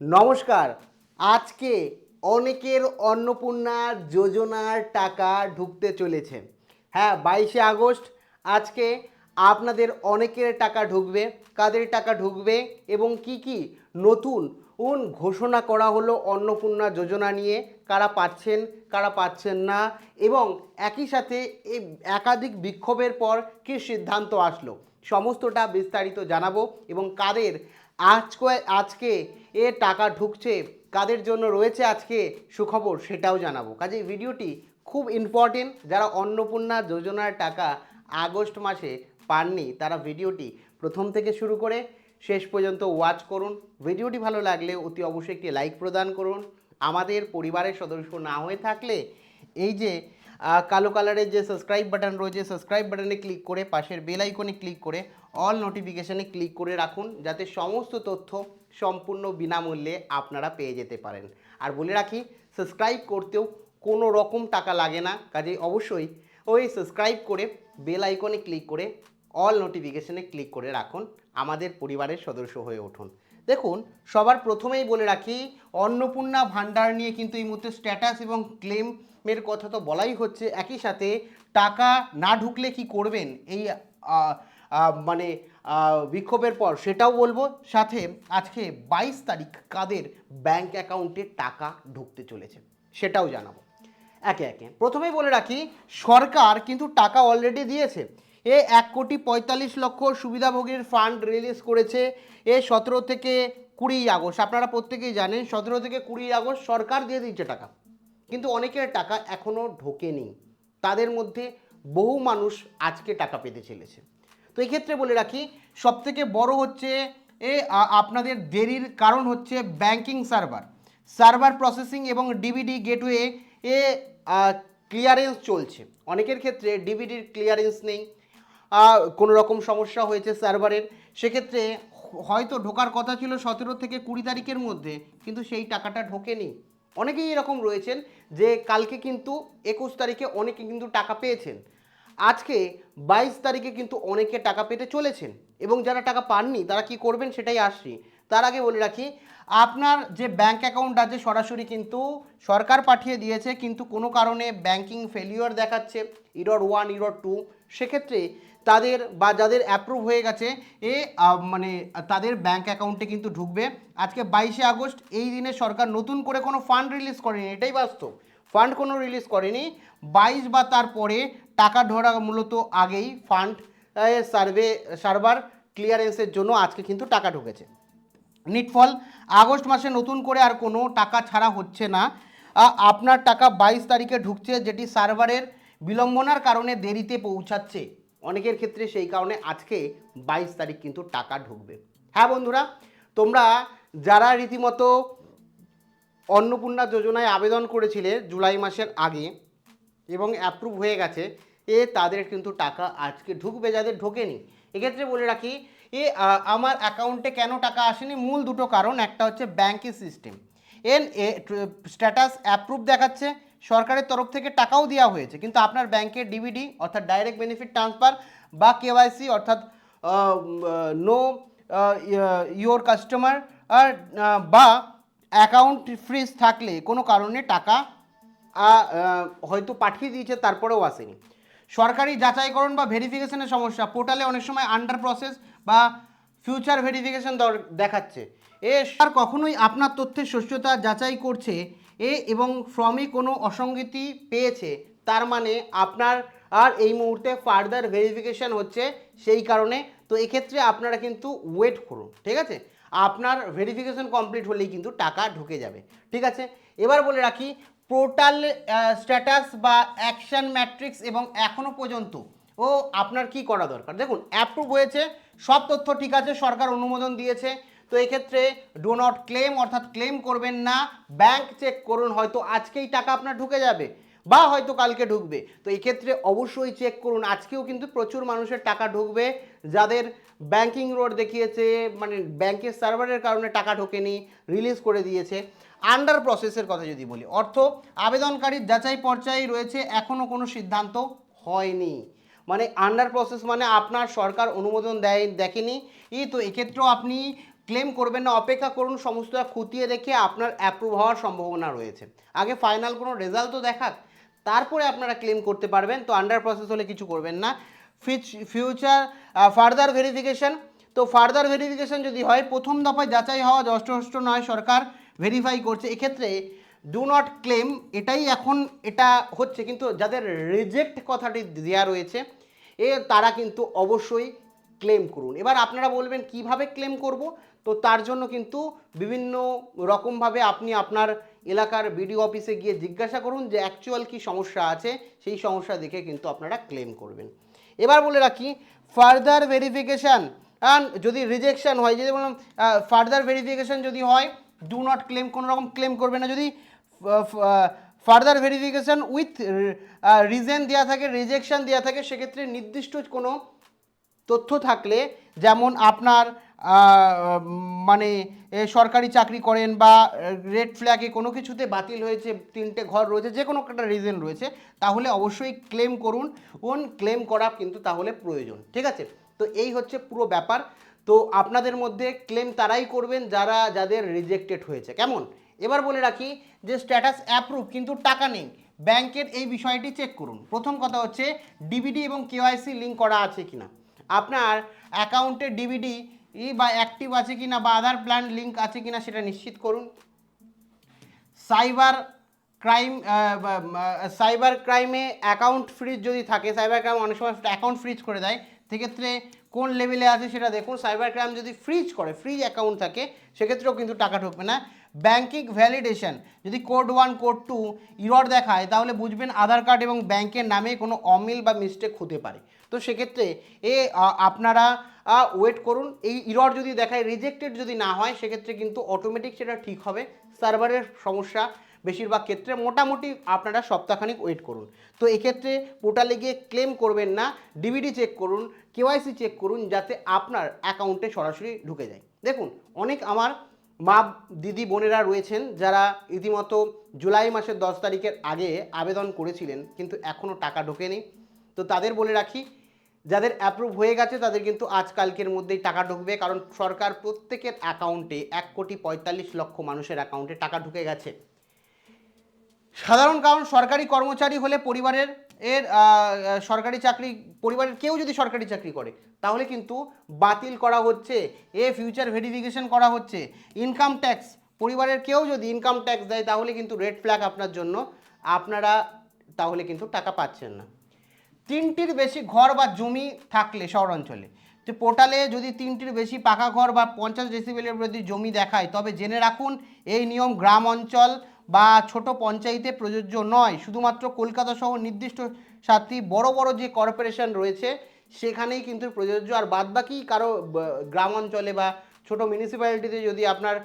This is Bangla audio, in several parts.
নমস্কার। আজকে অনেকের অন্নপূর্ণা যোজনার টাকা ঢুকতে চলেছে। হ্যাঁ, 22শে আগস্ট আজকে আপনাদের অনেকের টাকা ঢুকবে। কাদের টাকা ঢুকবে এবং কি নতুন ঘোষণা করা হলো অন্নপূর্ণা যোজনা নিয়ে, কারা পাচ্ছেন কারা পাচ্ছেন না, এবং একই সাথে এই একাধিক বিক্ষোভের পর কী সিদ্ধান্ত আসলো, সমস্তটা বিস্তারিত জানাবো। এবং কাদের আজকে এ টাকা ঢুকছে, কাদের জন্য রয়েছে আজকে সুখবর, সেটাও জানাবো। কাজেই ভিডিওটি খুব ইম্পর্টেন্ট। যারা অন্নপূর্ণা যোজনার টাকা আগস্ট মাসে পাননি তারা ভিডিওটি প্রথম থেকে শুরু করে শেষ পর্যন্ত ওয়াচ করুন। ভিডিওটি ভালো লাগলে অতি অবশ্যই একটি লাইক প্রদান করুন। আমাদের পরিবারের সদস্য না হয়ে থাকলে এই যে কালো কালারের যে সাবস্ক্রাইব বাটন রয়েছে, সাবস্ক্রাইব বাটনে ক্লিক করে পাশের বেল আইকনে ক্লিক করে অল নোটিফিকেশানে ক্লিক করে রাখুন, যাতে সমস্ত তথ্য সম্পূর্ণ বিনামূল্যে আপনারা পেয়ে যেতে পারেন। আর বলে রাখি, সাবস্ক্রাইব করতেও কোনো রকম টাকা লাগে না। কাজেই অবশ্যই ওই সাবস্ক্রাইব করে বেল আইকনে ক্লিক করে অল নোটিফিকেশানে ক্লিক করে রাখুন, আমাদের পরিবারের সদস্য হয়ে উঠুন। দেখুন, সবার প্রথমেই বলে রাখি, অন্নপূর্ণা ভাণ্ডার নিয়ে কিন্তু এই মুহূর্তে স্ট্যাটাস এবং ক্লেমের কথা তো বলাই হচ্ছে। একই সাথে টাকা না ঢুকলে কি করবেন এই মানে বিক্ষোভের পর, সেটাও বলবো। সাথে আজকে 22 তারিখ কাদের ব্যাংক অ্যাকাউন্টে টাকা ঢুকতে চলেছে সেটাও জানাবো একে একে। প্রথমেই বলে রাখি, সরকার কিন্তু টাকা অলরেডি দিয়েছে। 1,45,00,000 সুবিধাভোগীর ফান্ড রিলিজ করেছে। 17 থেকে 20 আগস্ট, আপনারা প্রত্যেকেই জানেন 17 থেকে 20 আগস্ট সরকার দিয়ে দিচ্ছে টাকা, কিন্তু অনেকের টাকা এখনও ঢোকেনি। তাদের মধ্যে বহু মানুষ আজকে টাকা পেতে চলেছে। তো এই ক্ষেত্রে বলে রাখি, সবথেকে বড় হচ্ছে আপনাদের দেরির কারণ হচ্ছে ব্যাংকিং সার্ভার প্রসেসিং এবং ডিবিডি গেটওয়ে ক্লিয়ারেন্স চলছে। অনেকের ক্ষেত্রে ডিবিডির ক্লিয়ারেন্স নেই, কোনো রকম সমস্যা হয়েছে সার্ভারের, সেক্ষেত্রে হয়তো ঢোকার কথা ছিল 17 থেকে 20 তারিখের মধ্যে, কিন্তু সেই টাকাটা ঢোকেনি। অনেকেই এরকম রয়েছেন যে কালকে কিন্তু 21 তারিখে অনেকে কিন্তু টাকা পেয়েছেন, আজকে 22 তারিখে কিন্তু অনেকে টাকা পেতে চলেছেন। এবং যারা টাকা পাননি তারা কি করবেন সেটাই আসছি। তার আগে বলে রাখি, আপনার যে ব্যাংক অ্যাকাউন্ট আছে সরাসরি কিন্তু সরকার পাঠিয়ে দিয়েছে, কিন্তু কোনো কারণে ব্যাংকিং ফেলিওর দেখাচ্ছে, ইরর 1 ইরর 2, সেক্ষেত্রে তাদের বা যাদের অ্যাপ্রুভ হয়ে গেছে মানে তাদের ব্যাংক অ্যাকাউন্টে কিন্তু ঢুকবে। আজকে 22শে আগস্ট, এই দিনে সরকার নতুন করে কোনো ফান্ড রিলিজ করেনি, এটাই বাস্তব। ফান্ড কোনো রিলিজ করেনি। 22 বা তারপরে টাকা ঢোকা মূলত আগেই ফান্ড সার্ভার ক্লিয়ারেন্সের জন্য আজকে কিন্তু টাকা ঢুকেছে। নিটফল, আগস্ট মাসে নতুন করে আর কোনো টাকা ছাড়া হচ্ছে না। আপনার টাকা 22 তারিখে ঢুকছে, যেটি সার্ভারের বিলম্বনার কারণে দেরিতে পৌঁছাচ্ছে অনেকের ক্ষেত্রে, সেই কারণে আজকে 22 তারিখ কিন্তু টাকা ঢুকবে। হ্যাঁ বন্ধুরা, তোমরা যারা রীতিমতো অন্নপূর্ণা যোজনায় আবেদন করেছিলে জুলাই মাসের আগে এবং অ্যাপ্রুভ হয়ে গেছে, তাদের কিন্তু টাকা আজকে ঢুকবে, যাদের ঢোকেনি। এক্ষেত্রে বলে রাখি, আমার অ্যাকাউন্টে কেন টাকা আসেনি, মূল দুটো কারণ। একটা হচ্ছে ব্যাংকের সিস্টেম, স্ট্যাটাস অ্যাপ্রুভ দেখাচ্ছে, সরকারের তরফ থেকে টাকাও দেওয়া হয়েছে, কিন্তু আপনার ব্যাংকের ডিবিডি অর্থাৎ ডাইরেক্ট বেনিফিট ট্রান্সফার বা কেওয়াইসি অর্থাৎ নো ইয়োর কাস্টমার বা অ্যাকাউন্ট ফ্রিজ থাকলে কোনো কারণে টাকা হয়তো পাঠিয়ে দিয়েছে তারপরেও আসেনি। সরকারি যাচাইকরণ বা ভেরিফিকেশনের সমস্যা, পোর্টালে অনেক সময় আন্ডার প্রসেস বা ফিউচার ভেরিফিকেশন দেখাচ্ছে। আর কখনোই আপনার তথ্যের সত্যতা যাচাই করছে এবং ফর্মে কোনো অসঙ্গতি পেয়েছে, তার মানে আপনার আর এই মুহূর্তে ফার্দার ভেরিফিকেশান হচ্ছে, সেই কারণে। তো এক্ষেত্রে আপনারা কিন্তু ওয়েট করুন, ঠিক আছে? আপনার ভেরিফিকেশন কমপ্লিট হলেই কিন্তু টাকা ঢুকে যাবে, ঠিক আছে? এবার বলে রাখি, পোর্টাল স্ট্যাটাস বা অ্যাকশন ম্যাট্রিক্স এবং এখনও পর্যন্ত আপনার কি করা দরকার। দেখুন, অ্যাপ্রুভ হয়েছে, সব তথ্য ঠিক আছে, সরকার অনুমোদন দিয়েছে। তো এক্ষেত্রে ডো নট ক্লেম অর্থাৎ ক্লেম করবেন না, ব্যাংক চেক করুন, হয়তো আজকেই টাকা আপনার ঢুকে যাবে বা হয়তো কালকে ঢুকবে। তো এক্ষেত্রে অবশ্যই চেক করুন। আজকেও কিন্তু প্রচুর মানুষের টাকা ঢুকবে, যাদের ব্যাংকিং রোড দেখিয়েছে, মানে ব্যাংকের সার্ভারের কারণে টাকা ঢোকেনি, রিলিজ করে দিয়েছে। আন্ডার প্রসেসের কথা যদি বলি, অর্থ আবেদনকারীর যাচাই পর্যায়ে রয়েছে, এখনও কোনো সিদ্ধান্ত হয়নি। মানে আন্ডার প্রসেস মানে আপনার সরকার অনুমোদন দেখেনি। তো এক্ষেত্রেও আপনি ক্লেম করবেন না, অপেক্ষা করুন সমস্তটা খতিয়ে দেখে আপনার অ্যাপ্রুভ হওয়ার সম্ভাবনা রয়েছে। আগে ফাইনাল কোনো রেজাল্ট তো দেখাক, তারপরে আপনারা ক্লেম করতে পারবেন। তো আন্ডার প্রসেস হলে কিছু করবেন না। ফিউচার ফার্দার ভেরিফিকেশন, তো ফার্দার ভেরিফিকেশন যদি হয়, প্রথম দফায় যাচাই হওয়া যথেষ্ট নয়, সরকার ভেরিফাই করছে, এক্ষেত্রে ডু নট ক্লেম এটাই এখন এটা হচ্ছে। কিন্তু যাদের রিজেক্ট কথাটি দেওয়া রয়েছে তারা কিন্তু অবশ্যই ক্লেম করুন। এবার আপনারা বলবেন কিভাবে ক্লেম করব, তো তার জন্য কিন্তু বিভিন্ন রকমভাবে আপনি আপনার এলাকার বিডিও অফিসে গিয়ে জিজ্ঞাসা করুন যে অ্যাকচুয়াল কী সমস্যা আছে, সেই সমস্যা দেখে কিন্তু আপনারা ক্লেম করবেন। এবার বলে রাখি ফার্দার ভেরিফিকেশান, যদি রিজেকশন হয়, যদি বললাম ফার্দার ভেরিফিকেশান যদি হয় ডু নট ক্লেম, কোনো রকম ক্লেম করবে না। যদি ফার্দার ভেরিফিকেশান উইথ রিজন দেওয়া থাকে, রিজেকশন দেওয়া থাকে, সেক্ষেত্রে নির্দিষ্ট কোনো তথ্য থাকলে, যেমন আপনার মানে সরকারি চাকরি করেন বা রেড ফ্ল্যাগে কোনো কিছুতে বাতিল হয়েছে, 3টে ঘর রয়েছে, যে কোনো একটা রিজন রয়েছে, তাহলে অবশ্যই ক্লেম করুন। ক্লেম করা কিন্তু তাহলে প্রয়োজন, ঠিক আছে? তো এই হচ্ছে পুরো ব্যাপার। তো আপনাদের মধ্যে ক্লেম তারাই করবেন যাদের রিজেক্টেড হয়েছে, কেমন? এবার বলে রাখি যে স্ট্যাটাস অ্যাপ্রুভ কিন্তু টাকা নেই, ব্যাংকের এই বিষয়টি চেক করুন। প্রথম কথা হচ্ছে ডিবিডি এবং কেওয়াইসি লিঙ্ক করা আছে কিনা, আপনার অ্যাকাউন্টে ডিবিডি বা অ্যাক্টিভ আছে কিনা বা আধার প্ল্যান লিঙ্ক আছে কিনা সেটা নিশ্চিত করুন। সাইবার ক্রাইমে অ্যাকাউন্ট ফ্রিজ যদি থাকে, সাইবার ক্রাইম অনেক সময় অ্যাকাউন্ট ফ্রিজ করে দেয়, সেক্ষেত্রে কোন লেভেলে আছে সেটা দেখুন। সাইবার ক্রাইম যদি ফ্রিজ অ্যাকাউন্ট থাকে, সেক্ষেত্রেও কিন্তু টাকা ঢুকবে না। ব্যাংকিং ভ্যালিডেশন যদি কোড 1 কোড 2 ইরর দেখায়, তাহলে বুঝবেন আধার কার্ড এবং ব্যাংকের নামে কোনো অমিল বা মিস্টেক হতে পারে। তো সেক্ষেত্রে আপনারা ওয়েট করুন। এই ইরর যদি দেখায়, রিজেক্টেড যদি না হয়, সেক্ষেত্রে কিন্তু অটোমেটিক সেটা ঠিক হবে। সার্ভারের সমস্যা বেশিরভাগ ক্ষেত্রে, মোটামুটি আপনারা সপ্তাহখানিক ওয়েট করুন। তো এক্ষেত্রে পোর্টালে গিয়ে ক্লেম করবেন না, ডিবিডি চেক করুন, কেওয়াইসি চেক করুন, যাতে আপনার অ্যাকাউন্টে সরাসরি ঢুকে যায়। দেখুন, অনেক আমার মা দিদি বোনেরা রয়েছেন যারা রীতিমতো জুলাই মাসের 10 তারিখের আগে আবেদন করেছিলেন, কিন্তু এখনও টাকা ঢোকেনি। তো তাদের বলে রাখি, যাদের অ্যাপ্রুভ হয়ে গেছে তাদের কিন্তু আজকালকের মধ্যেই টাকা ঢুকবে, কারণ সরকার প্রত্যেকের অ্যাকাউন্টে 1,45,00,000 মানুষের অ্যাকাউন্টে টাকা ঢুকে গেছে। সাধারণ কারণ, সরকারি কর্মচারী হলে পরিবারের সরকারি চাকরি, পরিবারের কেউ যদি সরকারি চাকরি করে, তাহলে কিন্তু বাতিল করা হচ্ছে, ফিউচার ভেরিফিকেশন করা হচ্ছে। ইনকাম ট্যাক্স, পরিবারের কেউ যদি ইনকাম ট্যাক্স দেয়, তাহলে কিন্তু রেড ফ্ল্যাগ আপনার জন্য, আপনারা তাহলে কিন্তু টাকা পাচ্ছেন না। 3টির বেশি ঘর বা জমি থাকলে শহরাঞ্চলে, যে পোর্টালে যদি 3টির বেশি পাকা ঘর বা 50 ডেসিবেলের যদি জমি দেখায়, তবে জেনে রাখুন এই নিয়ম গ্রাম অঞ্চল বা ছোট পঞ্চায়েতে প্রযোজ্য নয়, শুধুমাত্র কলকাতা সহ নির্দিষ্ট 7টি বড় বড় যে কর্পোরেশন রয়েছে সেখানেই কিন্তু প্রযোজ্য। আর বাদবাকি কারো গ্রাম অঞ্চলে বা ছোট মিউনিসিপ্যালিটিতে যদি আপনার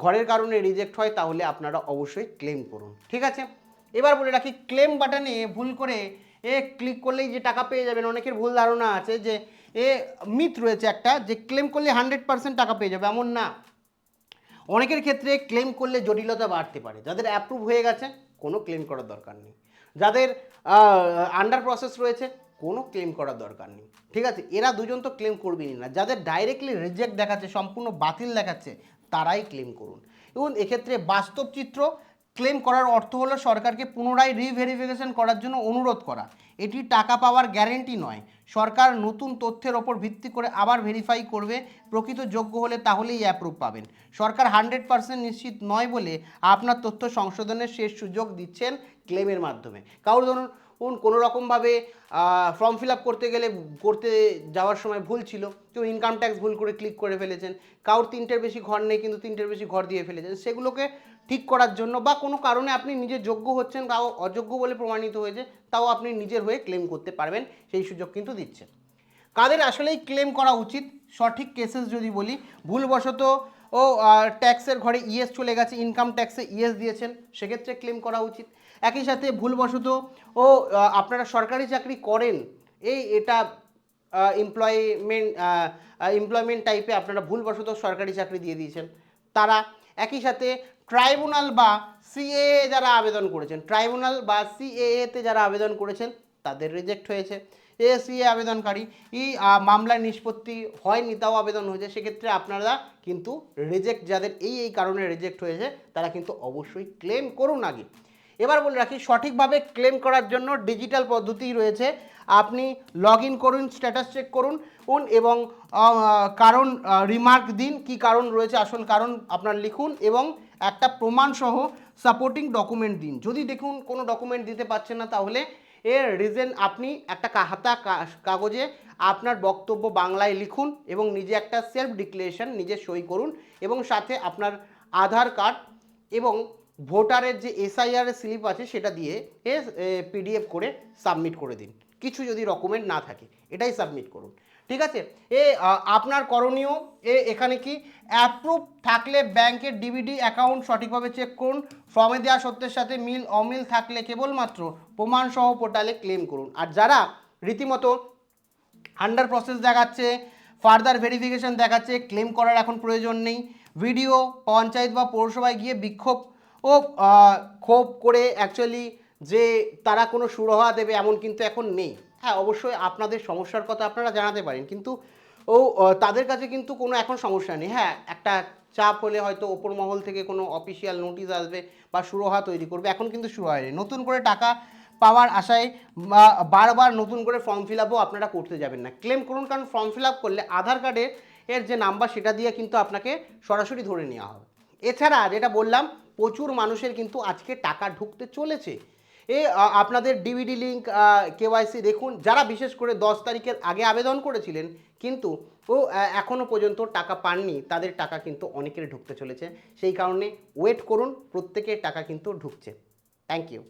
ঘরের কারণে রিজেক্ট হয়, তাহলে আপনারা অবশ্যই ক্লেম করুন, ঠিক আছে? এবার বলে রাখি, ক্লেম বাটনে ভুল করে ক্লিক করলেই যে টাকা পেয়ে যাবেন, অনেকের ভুল ধারণা আছে যে মিথ রয়েছে একটা, যে ক্লেম করলে 100% টাকা পেয়ে যাবে, এমন না। অনেকের ক্ষেত্রে ক্লেম করলে জটিলতা বাড়তে পারে। যাদের অ্যাপ্রুভ হয়ে গেছে, কোনো ক্লেম করার দরকার নেই। যাদের আন্ডার প্রসেস রয়েছে, কোনো ক্লেম করার দরকার নেই, ঠিক আছে? এরা দুজন তো ক্লেম করবেনই না। যাদের ডাইরেক্টলি রিজেক্ট দেখাচ্ছে, সম্পূর্ণ বাতিল দেখাচ্ছে, তারাই ক্লেম করুন। এবং এক্ষেত্রে বাস্তব চিত্র, ক্লেম করার অর্থ হলো সরকারকে পুনরায় রিভেরিফিকেশন করার জন্য অনুরোধ করা। এটি টাকা পাওয়ার গ্যারেন্টি নয়। সরকার নতুন তথ্যের ওপর ভিত্তি করে আবার ভেরিফাই করবে, প্রকৃত যোগ্য হলে তাহলেই অ্যাপ্রুভ পাবেন। সরকার 100% নিশ্চিত নয় বলে আপনার তথ্য সংশোধনের শেষ সুযোগ দিচ্ছেন ক্লেমের মাধ্যমে। কারণ ধরুন কোনো রকমভাবে ফর্ম ফিল আপ করতে যাওয়ার সময় ভুল ছিল, কেউ ইনকাম ট্যাক্স ভুল করে ক্লিক করে ফেলেছেন, কারোর 3টের বেশি ঘর নেই কিন্তু 3টের বেশি ঘর দিয়ে ফেলেছেন, সেগুলোকে ঠিক করার জন্য, বা কোনো কারণে আপনি নিজে যোগ্য হচ্ছেন, তাও অযোগ্য বলে প্রমাণিত হয়েছে, তাও আপনি নিজের হয়ে ক্লেম করতে পারবেন, সেই সুযোগ কিন্তু দিচ্ছে। কাদের আসলেই ক্লেম করা উচিত, সঠিক কেসেস যদি বলি, ভুলবশত ট্যাক্সের ঘরে ইএস চলে গেছে, ইনকাম ট্যাক্সে ইএস দিয়েছেন, সেক্ষেত্রে ক্লেম করা উচিত। একই সাথে ভুলবশত আপনারা সরকারি চাকরি করেন, এটা এমপ্লয়মেন্ট টাইপে আপনারা ভুলবশত সরকারি চাকরি দিয়ে দিয়েছেন, তারা। একই সাথে ট্রাইব্যুনাল বা সিএএ যারা আবেদন করেছেন, ট্রাইব্যুনাল বা সিএএতে যারা আবেদন করেছেন, তাদের রিজেক্ট হয়েছে। এসিএ আবেদনকারী এই মামলার নিষ্পত্তি হয়নি তাও আবেদন হয়েছে, সেক্ষেত্রে আপনারা কিন্তু রিজেক্ট, যাদের এই কারণে রিজেক্ট হয়েছে তারা কিন্তু অবশ্যই ক্লেম করুন আগে। এবার বলে রাখি, সঠিকভাবে ক্লেম করার জন্য ডিজিটাল পদ্ধতি রয়েছে। আপনি লগ ইন করুন, স্ট্যাটাস চেক করুন এবং কারণ রিমার্ক দিন, কি কারণ রয়েছে আসল কারণ আপনার লিখুন এবং একটা প্রমাণসহ সাপোর্টিং ডকুমেন্ট দিন। যদি দেখুন কোনো ডকুমেন্ট দিতে পারছেন না, তাহলে এর রিজন আপনি একটা কাগজে আপনার বক্তব্য বাংলায় লিখুন এবং নিজে একটা সেলফ ডিক্লারেশন নিজে সই করুন এবং সাথে আপনার আধার কার্ড এবং ভোটারের যে এসআইআর স্লিপ আছে সেটা দিয়ে পিডিএফ করে সাবমিট করে দিন। কিছু যদি ডকুমেন্ট না থাকে এটাই সাবমিট করুন, ঠিক আছে। আপনার করণীয় এখানে কি, অ্যাপ্রুভ থাকলে ব্যাংকের ডিবিডি অ্যাকাউন্ট সঠিকভাবে চেক করুন, ফর্মে দেওয়া সত্যের সাথে মিল অমিল থাকলে কেবলমাত্র প্রমাণসহ পোর্টালে ক্লেম করুন। আর যারা রীতিমতো আন্ডার প্রসেস দেখাচ্ছে, ফার্দার ভেরিফিকেশন দেখাচ্ছে, ক্লেম করার এখন প্রয়োজন নেই, ভিডিও পঞ্চায়েত বা পৌরসভায় গিয়ে বিক্ষোভ ও ক্ষোভ করে অ্যাকচুয়ালি যে তারা কোনো সুরাহা দেবে এমন কিন্তু এখন নেই। হ্যাঁ, অবশ্যই আপনাদের সমস্যার কথা আপনারা জানাতে পারেন, কিন্তু তাদের কাছে কিন্তু কোনো এখন সমস্যা নেই। হ্যাঁ, একটা চাপ হলে হয়তো ওপর মহল থেকে কোনো অফিসিয়াল নোটিশ আসবে বা সুরাহা তৈরি করবে, এখন কিন্তু শুরু হয়নি। নতুন করে টাকা পাওয়ার আশায় বারবার নতুন করে ফর্ম ফিল আপও আপনারা করতে যাবেন না, ক্লেম করুন। কারণ ফর্ম ফিল আপ করলে আধার কার্ডের যে নাম্বার সেটা দিয়ে কিন্তু আপনাকে সরাসরি ধরে নেওয়া হবে। এছাড়া যেটা বললাম, প্রচুর মানুষের কিন্তু আজকে টাকা ঢুকতে চলেছে। আপনাদের ডিবিডি লিঙ্ক কেওয়াইসি দেখুন, যারা বিশেষ করে 10 তারিখের আগে আবেদন করেছিলেন কিন্তু এখনও পর্যন্ত টাকা পাননি, তাদের টাকা কিন্তু অনেকের ঢুকতে চলেছে। সেই কারণে ওয়েট করুন, প্রত্যেকের টাকা কিন্তু ঢুকছে। Thank you.